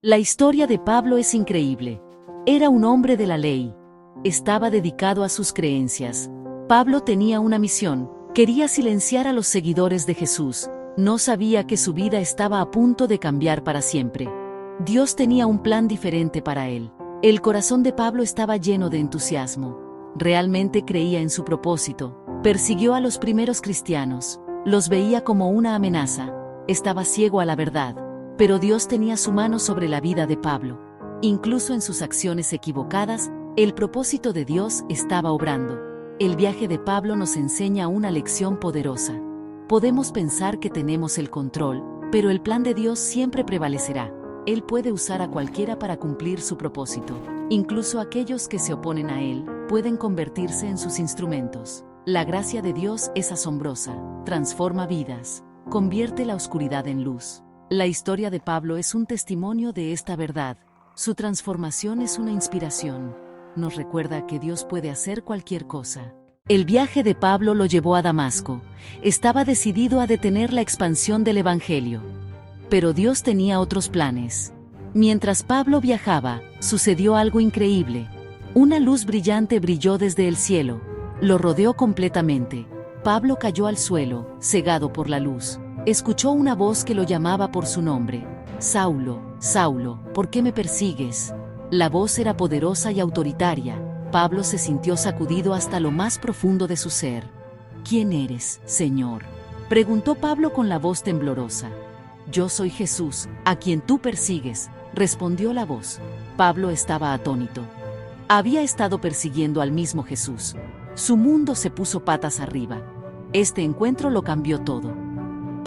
La historia de Pablo es increíble. Era un hombre de la ley. Estaba dedicado a sus creencias. Pablo tenía una misión. Quería silenciar a los seguidores de Jesús. No sabía que su vida estaba a punto de cambiar para siempre. Dios tenía un plan diferente para él. El corazón de Pablo estaba lleno de entusiasmo. Realmente creía en su propósito. Persiguió a los primeros cristianos. Los veía como una amenaza. Estaba ciego a la verdad. Pero Dios tenía su mano sobre la vida de Pablo. Incluso en sus acciones equivocadas, el propósito de Dios estaba obrando. El viaje de Pablo nos enseña una lección poderosa. Podemos pensar que tenemos el control, pero el plan de Dios siempre prevalecerá. Él puede usar a cualquiera para cumplir su propósito. Incluso aquellos que se oponen a Él pueden convertirse en sus instrumentos. La gracia de Dios es asombrosa, transforma vidas, convierte la oscuridad en luz. La historia de Pablo es un testimonio de esta verdad. Su transformación es una inspiración. Nos recuerda que Dios puede hacer cualquier cosa. El viaje de Pablo lo llevó a Damasco. Estaba decidido a detener la expansión del Evangelio. Pero Dios tenía otros planes. Mientras Pablo viajaba, sucedió algo increíble. Una luz brillante brilló desde el cielo. Lo rodeó completamente. Pablo cayó al suelo, cegado por la luz. Escuchó una voz que lo llamaba por su nombre. Saulo, Saulo, ¿por qué me persigues? La voz era poderosa y autoritaria. Pablo se sintió sacudido hasta lo más profundo de su ser. ¿Quién eres, Señor?, preguntó Pablo con la voz temblorosa. Yo soy Jesús, a quien tú persigues, respondió la voz. Pablo estaba atónito. Había estado persiguiendo al mismo Jesús. Su mundo se puso patas arriba. Este encuentro lo cambió todo.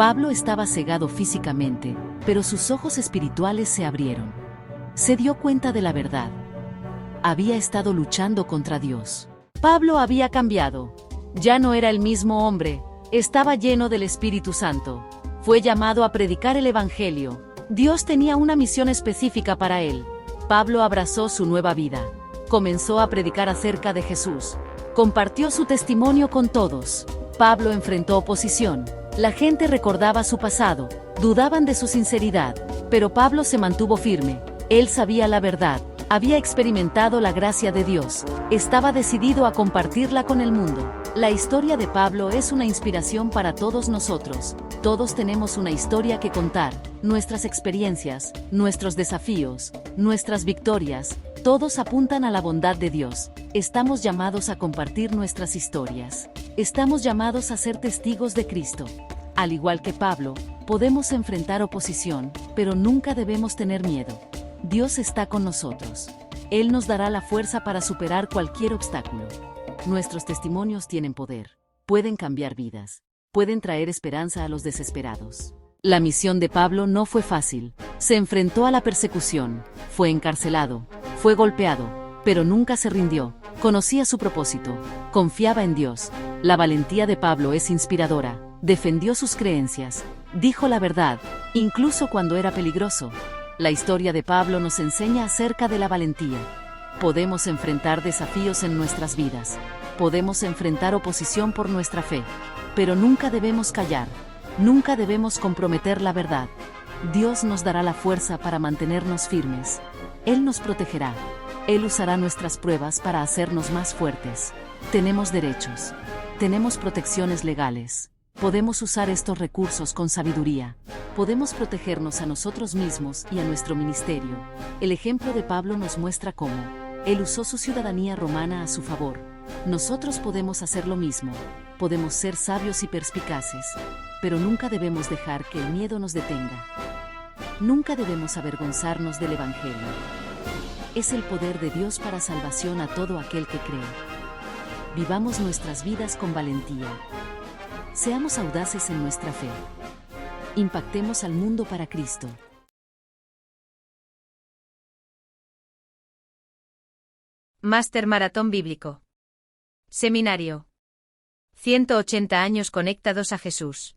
Pablo estaba cegado físicamente, pero sus ojos espirituales se abrieron. Se dio cuenta de la verdad. Había estado luchando contra Dios. Pablo había cambiado. Ya no era el mismo hombre. Estaba lleno del Espíritu Santo. Fue llamado a predicar el Evangelio. Dios tenía una misión específica para él. Pablo abrazó su nueva vida. Comenzó a predicar acerca de Jesús. Compartió su testimonio con todos. Pablo enfrentó oposición. La gente recordaba su pasado, dudaban de su sinceridad, pero Pablo se mantuvo firme. Él sabía la verdad, había experimentado la gracia de Dios, estaba decidido a compartirla con el mundo. La historia de Pablo es una inspiración para todos nosotros. Todos tenemos una historia que contar, nuestras experiencias, nuestros desafíos, nuestras victorias, todos apuntan a la bondad de Dios. Estamos llamados a compartir nuestras historias. Estamos llamados a ser testigos de Cristo. Al igual que Pablo, podemos enfrentar oposición, pero nunca debemos tener miedo. Dios está con nosotros. Él nos dará la fuerza para superar cualquier obstáculo. Nuestros testimonios tienen poder. Pueden cambiar vidas. Pueden traer esperanza a los desesperados. La misión de Pablo no fue fácil. Se enfrentó a la persecución, fue encarcelado, fue golpeado, pero nunca se rindió. Conocía su propósito, confiaba en Dios. La valentía de Pablo es inspiradora. Defendió sus creencias, dijo la verdad, incluso cuando era peligroso. La historia de Pablo nos enseña acerca de la valentía. Podemos enfrentar desafíos en nuestras vidas. Podemos enfrentar oposición por nuestra fe. Pero nunca debemos callar. Nunca debemos comprometer la verdad. Dios nos dará la fuerza para mantenernos firmes. Él nos protegerá. Él usará nuestras pruebas para hacernos más fuertes. Tenemos derechos. Tenemos protecciones legales. Podemos usar estos recursos con sabiduría. Podemos protegernos a nosotros mismos y a nuestro ministerio. El ejemplo de Pablo nos muestra cómo él usó su ciudadanía romana a su favor. Nosotros podemos hacer lo mismo. Podemos ser sabios y perspicaces, pero nunca debemos dejar que el miedo nos detenga. Nunca debemos avergonzarnos del Evangelio. Es el poder de Dios para salvación a todo aquel que cree. Vivamos nuestras vidas con valentía. Seamos audaces en nuestra fe. Impactemos al mundo para Cristo. Máster Maratón Bíblico. Seminario. 180 años conectados a Jesús.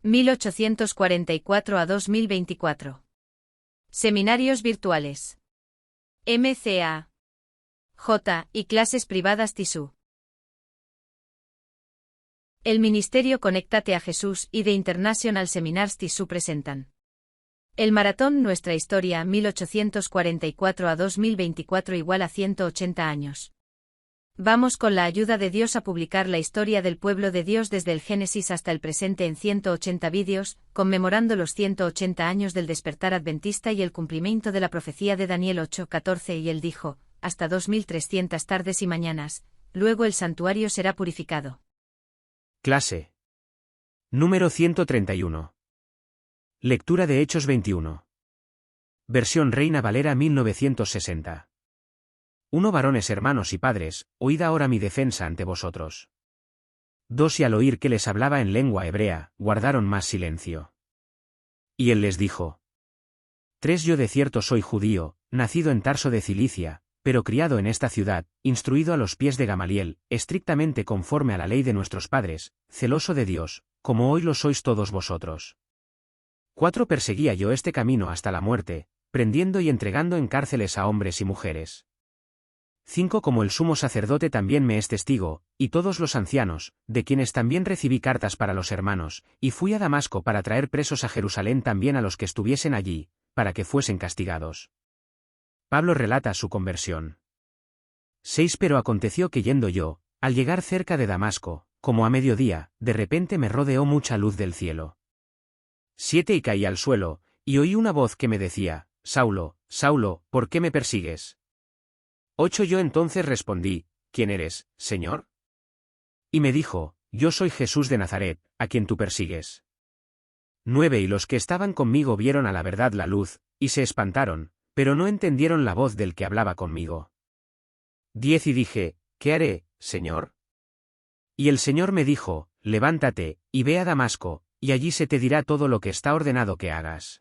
1844 a 2024. Seminarios virtuales. MCA. J. y clases privadas TISU. El Ministerio Conéctate a Jesús y The International Seminars TISU presentan El maratón Nuestra Historia 1844 a 2024 igual a 180 años. Vamos con la ayuda de Dios a publicar la historia del pueblo de Dios desde el Génesis hasta el presente en 180 vídeos, conmemorando los 180 años del despertar adventista y el cumplimiento de la profecía de Daniel 8:14 y él dijo, hasta 2300 tardes y mañanas, luego el santuario será purificado. Clase. Número 131. Lectura de Hechos 21. Versión Reina Valera 1960. 1 Varones hermanos y padres, oíd ahora mi defensa ante vosotros. 2 Y al oír que les hablaba en lengua hebrea, guardaron más silencio. Y él les dijo. 3 Yo de cierto soy judío, nacido en Tarso de Cilicia, pero criado en esta ciudad, instruido a los pies de Gamaliel, estrictamente conforme a la ley de nuestros padres, celoso de Dios, como hoy lo sois todos vosotros. 4 Perseguía yo este camino hasta la muerte, prendiendo y entregando en cárceles a hombres y mujeres. 5 Como el sumo sacerdote también me es testigo, y todos los ancianos, de quienes también recibí cartas para los hermanos, y fui a Damasco para traer presos a Jerusalén también a los que estuviesen allí, para que fuesen castigados. Pablo relata su conversión. 6 Pero aconteció que yendo yo, al llegar cerca de Damasco, como a mediodía, de repente me rodeó mucha luz del cielo. 7 Y caí al suelo, y oí una voz que me decía, Saulo, Saulo, ¿por qué me persigues? 8 Yo entonces respondí, ¿quién eres, Señor? Y me dijo, yo soy Jesús de Nazaret, a quien tú persigues. 9 Y los que estaban conmigo vieron a la verdad la luz, y se espantaron, pero no entendieron la voz del que hablaba conmigo. 10 Y dije, ¿qué haré, Señor? Y el Señor me dijo, levántate, y ve a Damasco, y allí se te dirá todo lo que está ordenado que hagas.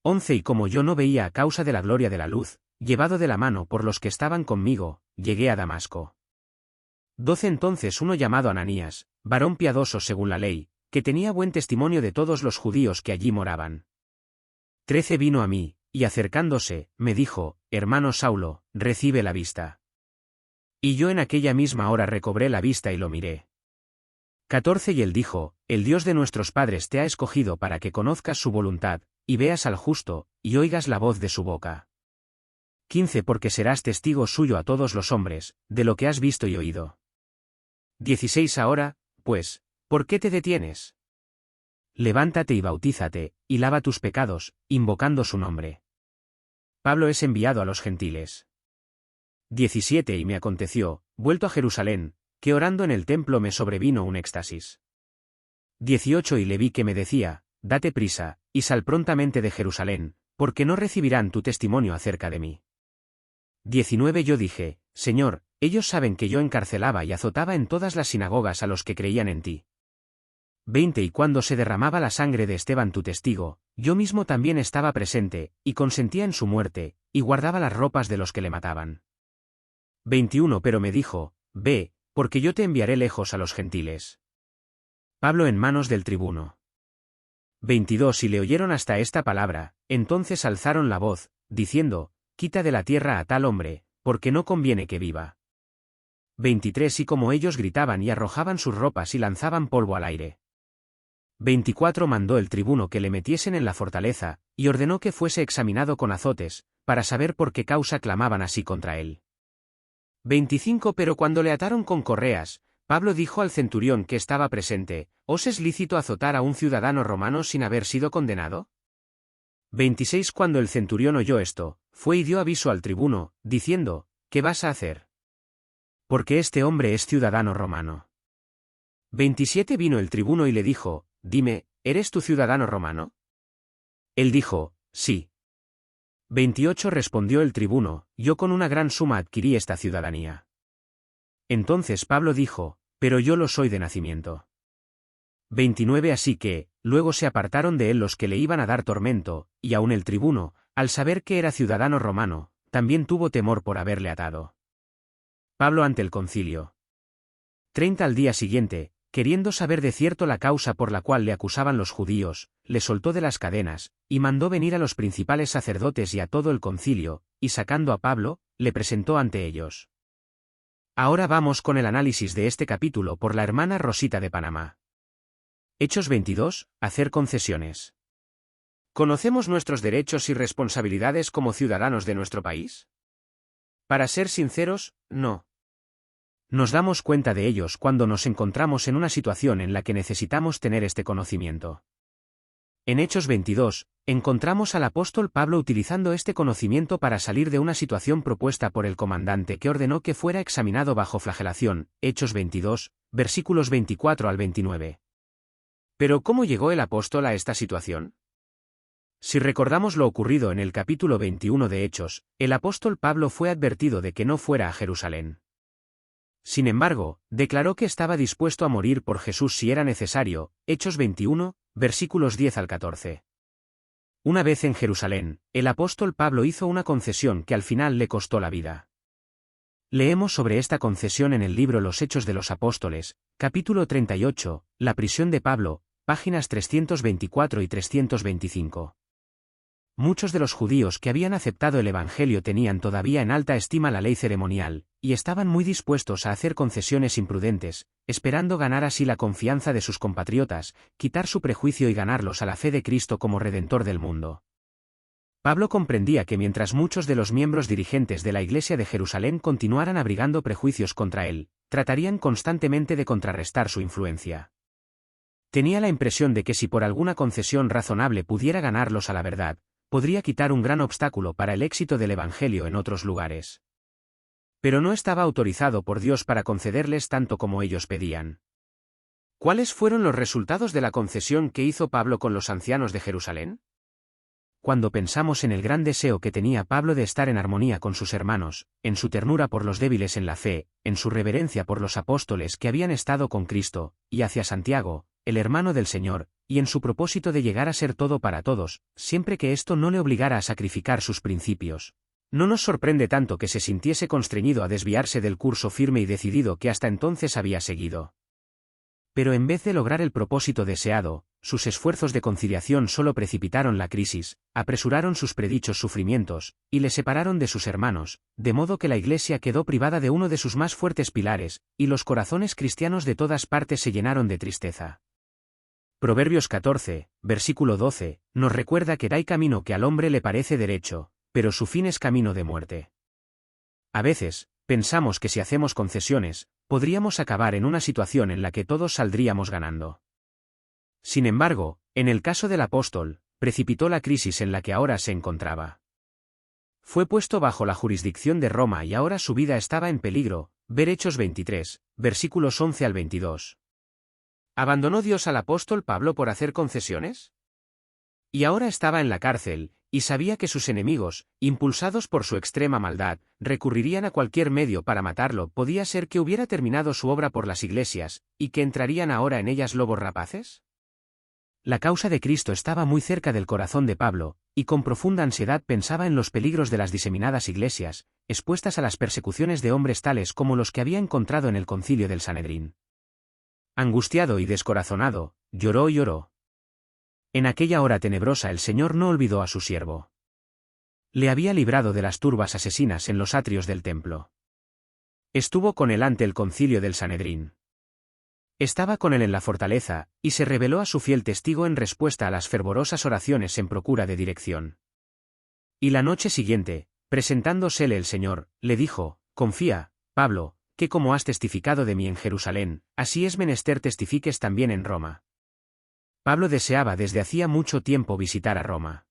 11 Y como yo no veía a causa de la gloria de la luz, llevado de la mano por los que estaban conmigo, llegué a Damasco. 12 Entonces uno llamado Ananías, varón piadoso según la ley, que tenía buen testimonio de todos los judíos que allí moraban. 13 Vino a mí, y acercándose, me dijo, hermano Saulo, recibe la vista. Y yo en aquella misma hora recobré la vista y lo miré. 14 Y él dijo, el Dios de nuestros padres te ha escogido para que conozcas su voluntad, y veas al justo, y oigas la voz de su boca. 15 Porque serás testigo suyo a todos los hombres, de lo que has visto y oído. 16 Ahora, pues, ¿por qué te detienes? Levántate y bautízate, y lava tus pecados, invocando su nombre. Pablo es enviado a los gentiles. 17 Y me aconteció, vuelto a Jerusalén, que orando en el templo me sobrevino un éxtasis. 18 Y le vi que me decía, date prisa, y sal prontamente de Jerusalén, porque no recibirán tu testimonio acerca de mí. 19 Yo dije, Señor, ellos saben que yo encarcelaba y azotaba en todas las sinagogas a los que creían en ti. 20 Y cuando se derramaba la sangre de Esteban tu testigo, yo mismo también estaba presente, y consentía en su muerte, y guardaba las ropas de los que le mataban. 21 Pero me dijo, ve, porque yo te enviaré lejos a los gentiles. Pablo en manos del tribuno. 22 Y le oyeron hasta esta palabra, entonces alzaron la voz, diciendo, quita de la tierra a tal hombre, porque no conviene que viva. 23 Y como ellos gritaban y arrojaban sus ropas y lanzaban polvo al aire. 24 Mandó el tribuno que le metiesen en la fortaleza, y ordenó que fuese examinado con azotes, para saber por qué causa clamaban así contra él. 25 Pero cuando le ataron con correas, Pablo dijo al centurión que estaba presente, ¿os es lícito azotar a un ciudadano romano sin haber sido condenado? 26 Cuando el centurión oyó esto, fue y dio aviso al tribuno, diciendo, ¿qué vas a hacer? Porque este hombre es ciudadano romano. 27 Vino el tribuno y le dijo, dime, ¿eres tú ciudadano romano? Él dijo, sí. 28 Respondió el tribuno, yo con una gran suma adquirí esta ciudadanía. Entonces Pablo dijo, pero yo lo soy de nacimiento. 29 Así que, luego se apartaron de él los que le iban a dar tormento, y aun el tribuno, al saber que era ciudadano romano, también tuvo temor por haberle atado. Pablo ante el concilio. 30 Al día siguiente, queriendo saber de cierto la causa por la cual le acusaban los judíos, le soltó de las cadenas, y mandó venir a los principales sacerdotes y a todo el concilio, y sacando a Pablo, le presentó ante ellos. Ahora vamos con el análisis de este capítulo por la hermana Rosita de Panamá. Hechos 22, hacer concesiones. ¿Conocemos nuestros derechos y responsabilidades como ciudadanos de nuestro país? Para ser sinceros, no. Nos damos cuenta de ellos cuando nos encontramos en una situación en la que necesitamos tener este conocimiento. En Hechos 22, encontramos al apóstol Pablo utilizando este conocimiento para salir de una situación propuesta por el comandante que ordenó que fuera examinado bajo flagelación, Hechos 22, versículos 24 al 29. Pero ¿cómo llegó el apóstol a esta situación? Si recordamos lo ocurrido en el capítulo 21 de Hechos, el apóstol Pablo fue advertido de que no fuera a Jerusalén. Sin embargo, declaró que estaba dispuesto a morir por Jesús si era necesario, Hechos 21, versículos 10 al 14. Una vez en Jerusalén, el apóstol Pablo hizo una concesión que al final le costó la vida. Leemos sobre esta concesión en el libro Los Hechos de los Apóstoles, capítulo 38, La prisión de Pablo, páginas 324 y 325. Muchos de los judíos que habían aceptado el Evangelio tenían todavía en alta estima la ley ceremonial, y estaban muy dispuestos a hacer concesiones imprudentes, esperando ganar así la confianza de sus compatriotas, quitar su prejuicio y ganarlos a la fe de Cristo como Redentor del mundo. Pablo comprendía que mientras muchos de los miembros dirigentes de la Iglesia de Jerusalén continuaran abrigando prejuicios contra él, tratarían constantemente de contrarrestar su influencia. Tenía la impresión de que si por alguna concesión razonable pudiera ganarlos a la verdad, podría quitar un gran obstáculo para el éxito del Evangelio en otros lugares. Pero no estaba autorizado por Dios para concederles tanto como ellos pedían. ¿Cuáles fueron los resultados de la concesión que hizo Pablo con los ancianos de Jerusalén? Cuando pensamos en el gran deseo que tenía Pablo de estar en armonía con sus hermanos, en su ternura por los débiles en la fe, en su reverencia por los apóstoles que habían estado con Cristo, y hacia Santiago, el hermano del Señor, y en su propósito de llegar a ser todo para todos, siempre que esto no le obligara a sacrificar sus principios, no nos sorprende tanto que se sintiese constreñido a desviarse del curso firme y decidido que hasta entonces había seguido. Pero en vez de lograr el propósito deseado, sus esfuerzos de conciliación solo precipitaron la crisis, apresuraron sus predichos sufrimientos, y le separaron de sus hermanos, de modo que la Iglesia quedó privada de uno de sus más fuertes pilares, y los corazones cristianos de todas partes se llenaron de tristeza. Proverbios 14, versículo 12, nos recuerda que hay camino que al hombre le parece derecho, pero su fin es camino de muerte. A veces, pensamos que si hacemos concesiones, podríamos acabar en una situación en la que todos saldríamos ganando. Sin embargo, en el caso del apóstol, precipitó la crisis en la que ahora se encontraba. Fue puesto bajo la jurisdicción de Roma y ahora su vida estaba en peligro, ver Hechos 23, versículos 11 al 22. ¿Abandonó Dios al apóstol Pablo por hacer concesiones? Y ahora estaba en la cárcel, y sabía que sus enemigos, impulsados por su extrema maldad, recurrirían a cualquier medio para matarlo. ¿Podía ser que hubiera terminado su obra por las iglesias, y que entrarían ahora en ellas lobos rapaces? La causa de Cristo estaba muy cerca del corazón de Pablo, y con profunda ansiedad pensaba en los peligros de las diseminadas iglesias, expuestas a las persecuciones de hombres tales como los que había encontrado en el concilio del Sanedrín. Angustiado y descorazonado, lloró y lloró. En aquella hora tenebrosa el Señor no olvidó a su siervo. Le había librado de las turbas asesinas en los atrios del templo. Estuvo con él ante el concilio del Sanedrín. Estaba con él en la fortaleza, y se reveló a su fiel testigo en respuesta a las fervorosas oraciones en procura de dirección. Y la noche siguiente, presentándosele el Señor, le dijo: «Confía, Pablo, que como has testificado de mí en Jerusalén, así es menester testifiques también en Roma». Pablo deseaba desde hacía mucho tiempo visitar a Roma.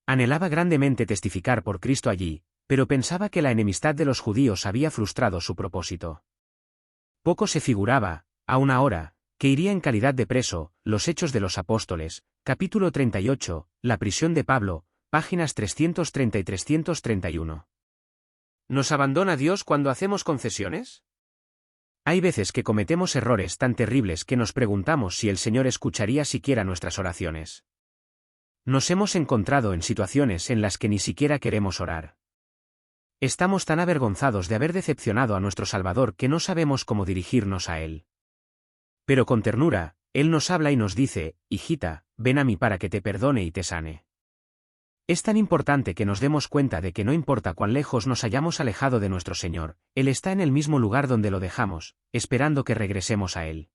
Anhelaba grandemente testificar por Cristo allí, pero pensaba que la enemistad de los judíos había frustrado su propósito. Poco se figuraba, aún ahora, que iría en calidad de preso. Los Hechos de los Apóstoles, capítulo 38, la prisión de Pablo, páginas 330 y 331. ¿Nos abandona Dios cuando hacemos concesiones? Hay veces que cometemos errores tan terribles que nos preguntamos si el Señor escucharía siquiera nuestras oraciones. Nos hemos encontrado en situaciones en las que ni siquiera queremos orar. Estamos tan avergonzados de haber decepcionado a nuestro Salvador que no sabemos cómo dirigirnos a Él. Pero con ternura, Él nos habla y nos dice: «Hijita, ven a mí para que te perdone y te sane». Es tan importante que nos demos cuenta de que no importa cuán lejos nos hayamos alejado de nuestro Señor, Él está en el mismo lugar donde lo dejamos, esperando que regresemos a Él.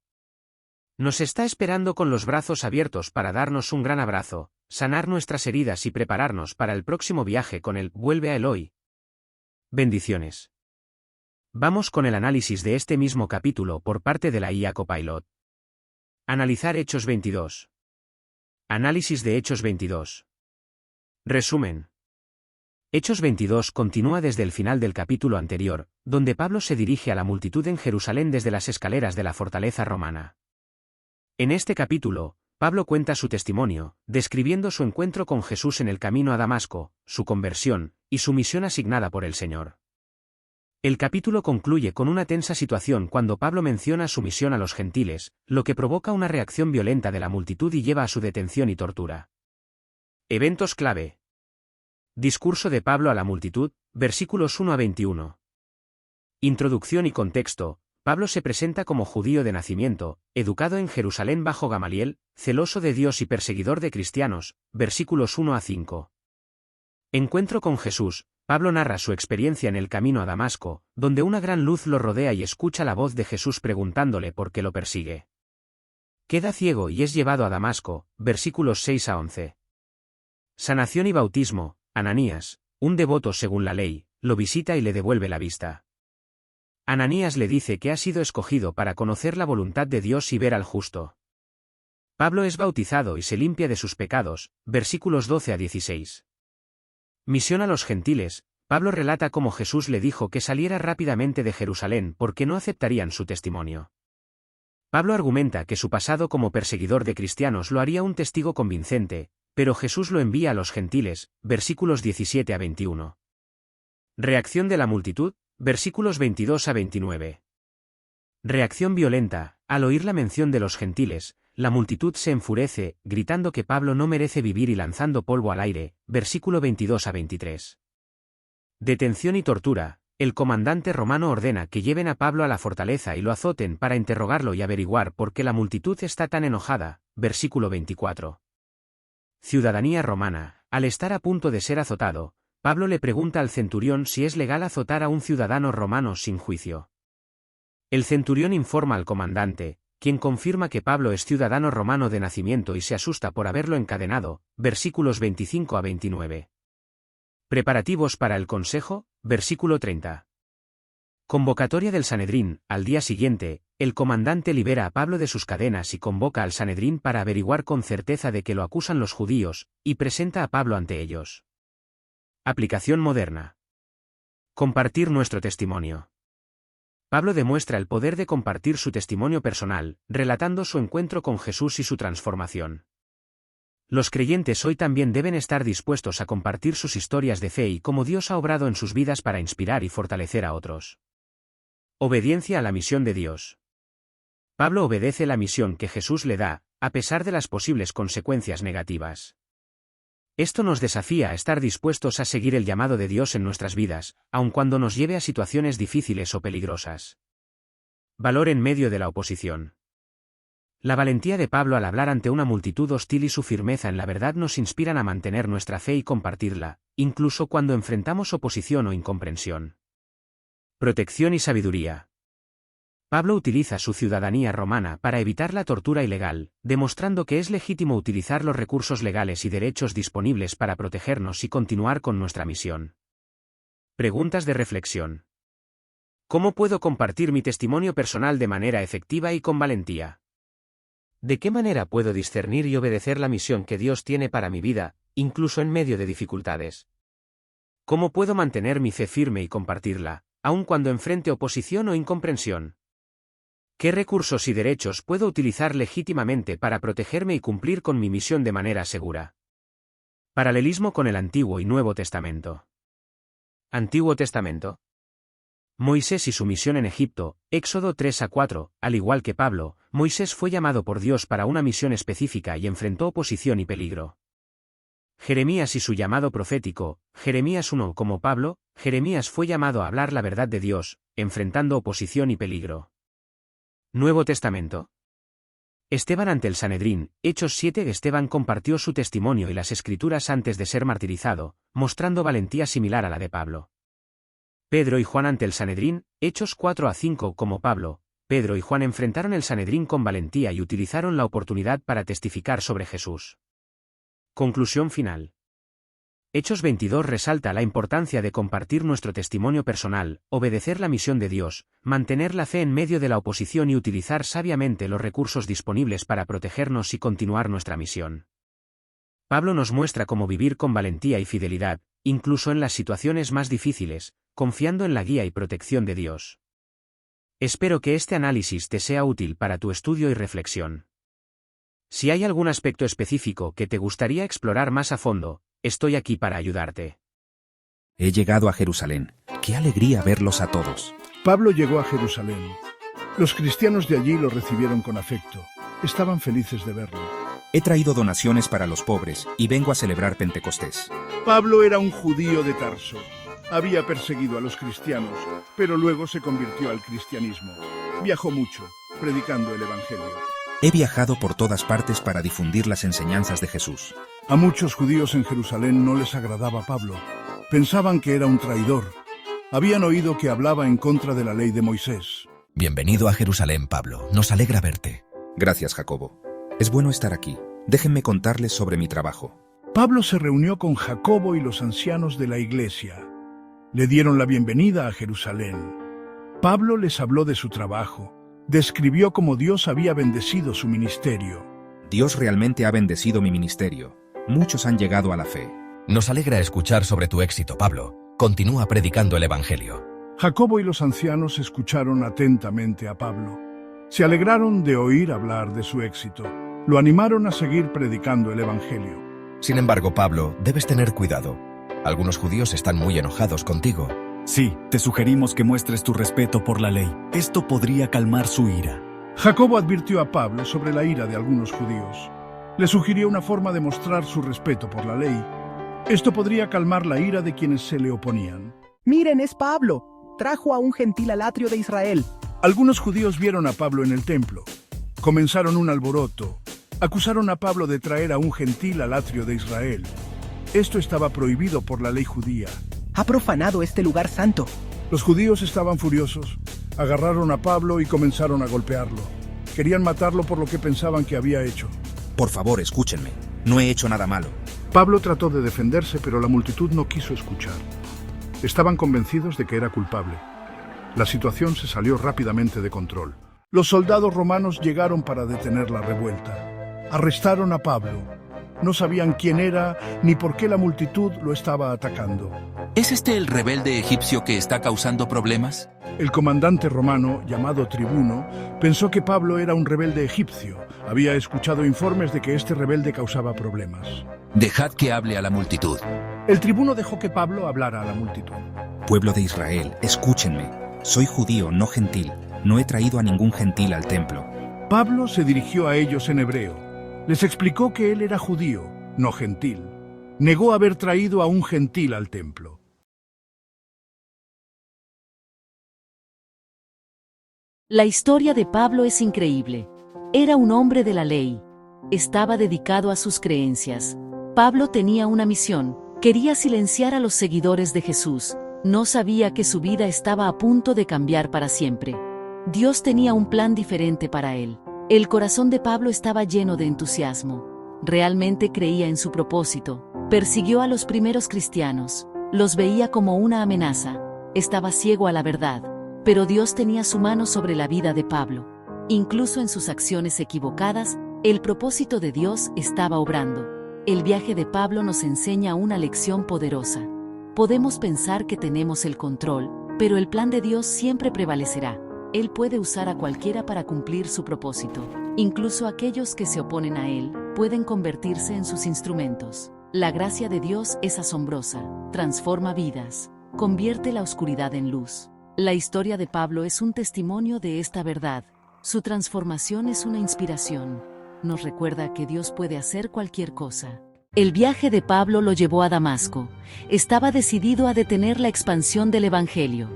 Nos está esperando con los brazos abiertos para darnos un gran abrazo, sanar nuestras heridas y prepararnos para el próximo viaje con él. Vuelve a Eloi. Bendiciones. Vamos con el análisis de este mismo capítulo por parte de la IA Copilot. Analizar Hechos 22. Análisis de Hechos 22. Resumen. Hechos 22 continúa desde el final del capítulo anterior, donde Pablo se dirige a la multitud en Jerusalén desde las escaleras de la fortaleza romana. En este capítulo, Pablo cuenta su testimonio, describiendo su encuentro con Jesús en el camino a Damasco, su conversión, y su misión asignada por el Señor. El capítulo concluye con una tensa situación cuando Pablo menciona su misión a los gentiles, lo que provoca una reacción violenta de la multitud y lleva a su detención y tortura. Eventos clave. Discurso de Pablo a la multitud, versículos 1 a 21. Introducción y contexto. Pablo se presenta como judío de nacimiento, educado en Jerusalén bajo Gamaliel, celoso de Dios y perseguidor de cristianos, versículos 1 a 5. Encuentro con Jesús. Pablo narra su experiencia en el camino a Damasco, donde una gran luz lo rodea y escucha la voz de Jesús preguntándole por qué lo persigue. Queda ciego y es llevado a Damasco, versículos 6 a 11. Sanación y bautismo. Ananías, un devoto según la ley, lo visita y le devuelve la vista. Ananías le dice que ha sido escogido para conocer la voluntad de Dios y ver al justo. Pablo es bautizado y se limpia de sus pecados, versículos 12 a 16. Misión a los gentiles. Pablo relata cómo Jesús le dijo que saliera rápidamente de Jerusalén porque no aceptarían su testimonio. Pablo argumenta que su pasado como perseguidor de cristianos lo haría un testigo convincente, pero Jesús lo envía a los gentiles, versículos 17 a 21. Reacción de la multitud, versículos 22 a 29. Reacción violenta. Al oír la mención de los gentiles, la multitud se enfurece, gritando que Pablo no merece vivir y lanzando polvo al aire, versículo 22 a 23. Detención y tortura. El comandante romano ordena que lleven a Pablo a la fortaleza y lo azoten para interrogarlo y averiguar por qué la multitud está tan enojada, versículo 24. Ciudadanía romana. Al estar a punto de ser azotado, Pablo le pregunta al centurión si es legal azotar a un ciudadano romano sin juicio. El centurión informa al comandante, quien confirma que Pablo es ciudadano romano de nacimiento y se asusta por haberlo encadenado, versículos 25 a 29. Preparativos para el consejo, versículo 30. Convocatoria del Sanedrín. Al día siguiente, el comandante libera a Pablo de sus cadenas y convoca al Sanedrín para averiguar con certeza de que lo acusan los judíos, y presenta a Pablo ante ellos. Aplicación moderna. Compartir nuestro testimonio. Pablo demuestra el poder de compartir su testimonio personal, relatando su encuentro con Jesús y su transformación. Los creyentes hoy también deben estar dispuestos a compartir sus historias de fe y cómo Dios ha obrado en sus vidas para inspirar y fortalecer a otros. Obediencia a la misión de Dios. Pablo obedece la misión que Jesús le da, a pesar de las posibles consecuencias negativas. Esto nos desafía a estar dispuestos a seguir el llamado de Dios en nuestras vidas, aun cuando nos lleve a situaciones difíciles o peligrosas. Valor en medio de la oposición. La valentía de Pablo al hablar ante una multitud hostil y su firmeza en la verdad nos inspiran a mantener nuestra fe y compartirla, incluso cuando enfrentamos oposición o incomprensión. Protección y sabiduría. Pablo utiliza su ciudadanía romana para evitar la tortura ilegal, demostrando que es legítimo utilizar los recursos legales y derechos disponibles para protegernos y continuar con nuestra misión. Preguntas de reflexión. ¿Cómo puedo compartir mi testimonio personal de manera efectiva y con valentía? ¿De qué manera puedo discernir y obedecer la misión que Dios tiene para mi vida, incluso en medio de dificultades? ¿Cómo puedo mantener mi fe firme y compartirla, aun cuando enfrente oposición o incomprensión? ¿Qué recursos y derechos puedo utilizar legítimamente para protegerme y cumplir con mi misión de manera segura? Paralelismo con el Antiguo y Nuevo Testamento. Antiguo Testamento. Moisés y su misión en Egipto, Éxodo 3 a 4, al igual que Pablo, Moisés fue llamado por Dios para una misión específica y enfrentó oposición y peligro. Jeremías y su llamado profético, Jeremías 1 como Pablo, Jeremías fue llamado a hablar la verdad de Dios, enfrentando oposición y peligro. Nuevo Testamento. Esteban ante el Sanedrín, Hechos 7. Esteban compartió su testimonio y las Escrituras antes de ser martirizado, mostrando valentía similar a la de Pablo. Pedro y Juan ante el Sanedrín, Hechos 4 a 5 como Pablo, Pedro y Juan enfrentaron el Sanedrín con valentía y utilizaron la oportunidad para testificar sobre Jesús. Conclusión final. Hechos 22 resalta la importancia de compartir nuestro testimonio personal, obedecer la misión de Dios, mantener la fe en medio de la oposición y utilizar sabiamente los recursos disponibles para protegernos y continuar nuestra misión. Pablo nos muestra cómo vivir con valentía y fidelidad, incluso en las situaciones más difíciles, confiando en la guía y protección de Dios. Espero que este análisis te sea útil para tu estudio y reflexión. Si hay algún aspecto específico que te gustaría explorar más a fondo, estoy aquí para ayudarte. He llegado a Jerusalén. ¡Qué alegría verlos a todos! Pablo llegó a Jerusalén. Los cristianos de allí lo recibieron con afecto. Estaban felices de verlo. He traído donaciones para los pobres y vengo a celebrar Pentecostés. Pablo era un judío de Tarso. Había perseguido a los cristianos, pero luego se convirtió al cristianismo. Viajó mucho, predicando el Evangelio. He viajado por todas partes para difundir las enseñanzas de Jesús. A muchos judíos en Jerusalén no les agradaba Pablo. Pensaban que era un traidor. Habían oído que hablaba en contra de la ley de Moisés. Bienvenido a Jerusalén, Pablo. Nos alegra verte. Gracias, Jacobo. Es bueno estar aquí. Déjenme contarles sobre mi trabajo. Pablo se reunió con Jacobo y los ancianos de la iglesia. Le dieron la bienvenida a Jerusalén. Pablo les habló de su trabajo. Describió cómo Dios había bendecido su ministerio. Dios realmente ha bendecido mi ministerio. Muchos han llegado a la fe. Nos alegra escuchar sobre tu éxito, Pablo. Continúa predicando el Evangelio. Jacobo y los ancianos escucharon atentamente a Pablo. Se alegraron de oír hablar de su éxito. Lo animaron a seguir predicando el Evangelio. Sin embargo, Pablo, debes tener cuidado. Algunos judíos están muy enojados contigo. Sí, te sugerimos que muestres tu respeto por la ley. Esto podría calmar su ira. Jacobo advirtió a Pablo sobre la ira de algunos judíos. Le sugirió una forma de mostrar su respeto por la ley. Esto podría calmar la ira de quienes se le oponían. Miren, es Pablo. Trajo a un gentil al atrio de Israel. Algunos judíos vieron a Pablo en el templo. Comenzaron un alboroto. Acusaron a Pablo de traer a un gentil al atrio de Israel. Esto estaba prohibido por la ley judía. Ha profanado este lugar santo. Los judíos estaban furiosos. Agarraron a Pablo y comenzaron a golpearlo. Querían matarlo por lo que pensaban que había hecho. Por favor, escúchenme. No he hecho nada malo. Pablo trató de defenderse, pero la multitud no quiso escuchar. Estaban convencidos de que era culpable. La situación se salió rápidamente de control. Los soldados romanos llegaron para detener la revuelta. Arrestaron a Pablo. No sabían quién era ni por qué la multitud lo estaba atacando. ¿Es este el rebelde egipcio que está causando problemas? El comandante romano, llamado Tribuno, pensó que Pablo era un rebelde egipcio. Había escuchado informes de que este rebelde causaba problemas. Dejad que hable a la multitud. El tribuno dejó que Pablo hablara a la multitud. Pueblo de Israel, escúchenme. Soy judío, no gentil. No he traído a ningún gentil al templo. Pablo se dirigió a ellos en hebreo. Les explicó que él era judío, no gentil. Negó haber traído a un gentil al templo. La historia de Pablo es increíble. Era un hombre de la ley. Estaba dedicado a sus creencias. Pablo tenía una misión. Quería silenciar a los seguidores de Jesús. No sabía que su vida estaba a punto de cambiar para siempre. Dios tenía un plan diferente para él. El corazón de Pablo estaba lleno de entusiasmo. Realmente creía en su propósito. Persiguió a los primeros cristianos. Los veía como una amenaza. Estaba ciego a la verdad. Pero Dios tenía su mano sobre la vida de Pablo. Incluso en sus acciones equivocadas, el propósito de Dios estaba obrando. El viaje de Pablo nos enseña una lección poderosa. Podemos pensar que tenemos el control, pero el plan de Dios siempre prevalecerá. Él puede usar a cualquiera para cumplir su propósito. Incluso aquellos que se oponen a Él pueden convertirse en sus instrumentos. La gracia de Dios es asombrosa, transforma vidas, convierte la oscuridad en luz. La historia de Pablo es un testimonio de esta verdad. Su transformación es una inspiración. Nos recuerda que Dios puede hacer cualquier cosa. El viaje de Pablo lo llevó a Damasco. Estaba decidido a detener la expansión del Evangelio.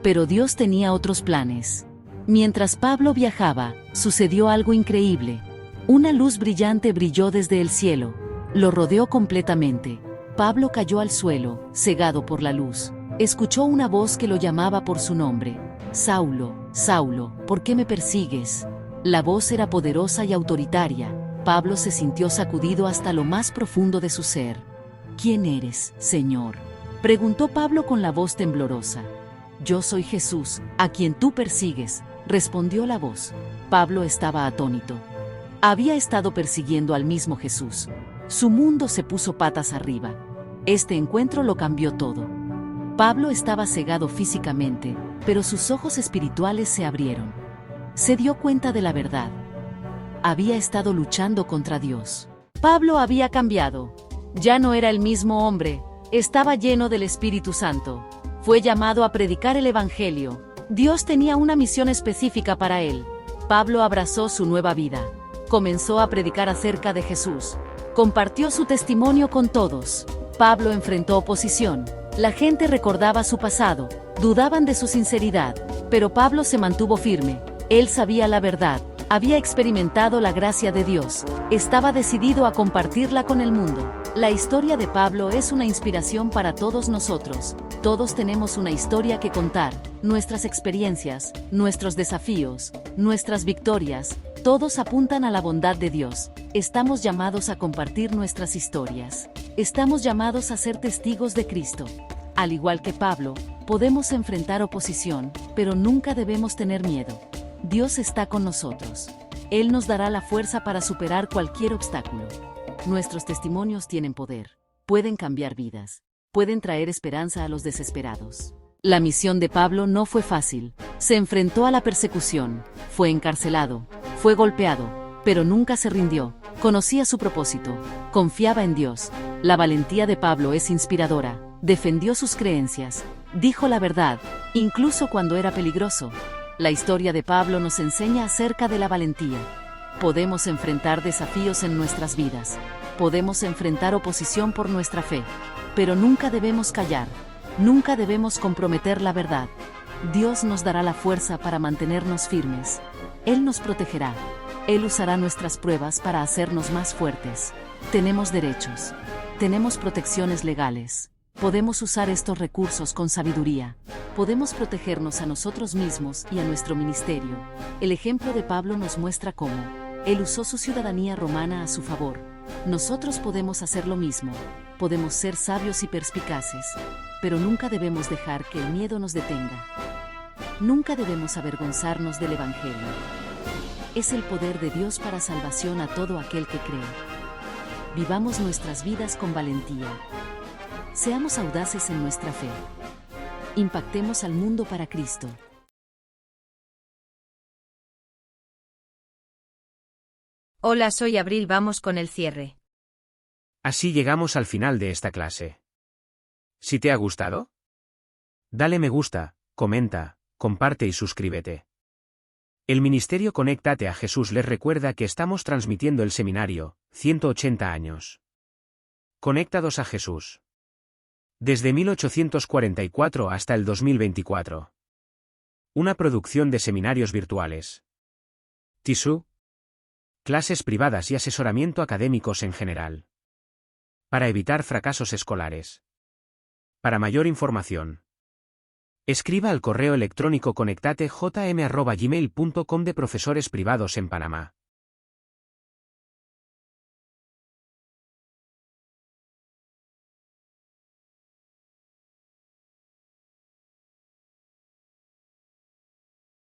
Pero Dios tenía otros planes. Mientras Pablo viajaba, sucedió algo increíble. Una luz brillante brilló desde el cielo. Lo rodeó completamente. Pablo cayó al suelo, cegado por la luz. Escuchó una voz que lo llamaba por su nombre. Saulo, Saulo, ¿por qué me persigues? La voz era poderosa y autoritaria. Pablo se sintió sacudido hasta lo más profundo de su ser. ¿Quién eres, Señor?, preguntó Pablo con la voz temblorosa. Yo soy Jesús, a quien tú persigues, respondió la voz. Pablo estaba atónito. Había estado persiguiendo al mismo Jesús. Su mundo se puso patas arriba. Este encuentro lo cambió todo. Pablo estaba cegado físicamente, pero sus ojos espirituales se abrieron. Se dio cuenta de la verdad. Había estado luchando contra Dios. Pablo había cambiado. Ya no era el mismo hombre, estaba lleno del Espíritu Santo. Fue llamado a predicar el Evangelio. Dios tenía una misión específica para él. Pablo abrazó su nueva vida. Comenzó a predicar acerca de Jesús. Compartió su testimonio con todos. Pablo enfrentó oposición. La gente recordaba su pasado, dudaban de su sinceridad, pero Pablo se mantuvo firme. Él sabía la verdad, había experimentado la gracia de Dios, estaba decidido a compartirla con el mundo. La historia de Pablo es una inspiración para todos nosotros. Todos tenemos una historia que contar, nuestras experiencias, nuestros desafíos, nuestras victorias, todos apuntan a la bondad de Dios. Estamos llamados a compartir nuestras historias. Estamos llamados a ser testigos de Cristo. Al igual que Pablo, podemos enfrentar oposición, pero nunca debemos tener miedo. Dios está con nosotros. Él nos dará la fuerza para superar cualquier obstáculo. Nuestros testimonios tienen poder. Pueden cambiar vidas. Pueden traer esperanza a los desesperados. La misión de Pablo no fue fácil. Se enfrentó a la persecución, fue encarcelado, fue golpeado, pero nunca se rindió. Conocía su propósito, confiaba en Dios. La valentía de Pablo es inspiradora. Defendió sus creencias, dijo la verdad, incluso cuando era peligroso. La historia de Pablo nos enseña acerca de la valentía. Podemos enfrentar desafíos en nuestras vidas. Podemos enfrentar oposición por nuestra fe. Pero nunca debemos callar. Nunca debemos comprometer la verdad. Dios nos dará la fuerza para mantenernos firmes. Él nos protegerá. Él usará nuestras pruebas para hacernos más fuertes. Tenemos derechos. Tenemos protecciones legales. Podemos usar estos recursos con sabiduría. Podemos protegernos a nosotros mismos y a nuestro ministerio. El ejemplo de Pablo nos muestra cómo él usó su ciudadanía romana a su favor. Nosotros podemos hacer lo mismo. Podemos ser sabios y perspicaces, pero nunca debemos dejar que el miedo nos detenga. Nunca debemos avergonzarnos del Evangelio. Es el poder de Dios para salvación a todo aquel que cree. Vivamos nuestras vidas con valentía. Seamos audaces en nuestra fe. Impactemos al mundo para Cristo. Hola, soy Abril, vamos con el cierre. Así llegamos al final de esta clase. Si te ha gustado, dale me gusta, comenta, comparte y suscríbete. El Ministerio Conéctate a Jesús les recuerda que estamos transmitiendo el seminario, 180 años. Conectados a Jesús. Desde 1844 hasta el 2024. Una producción de seminarios virtuales. TISU. Clases privadas y asesoramiento académicos en general. Para evitar fracasos escolares. Para mayor información, escriba al correo electrónico conectate@jm@gmail.com de Profesores Privados en Panamá.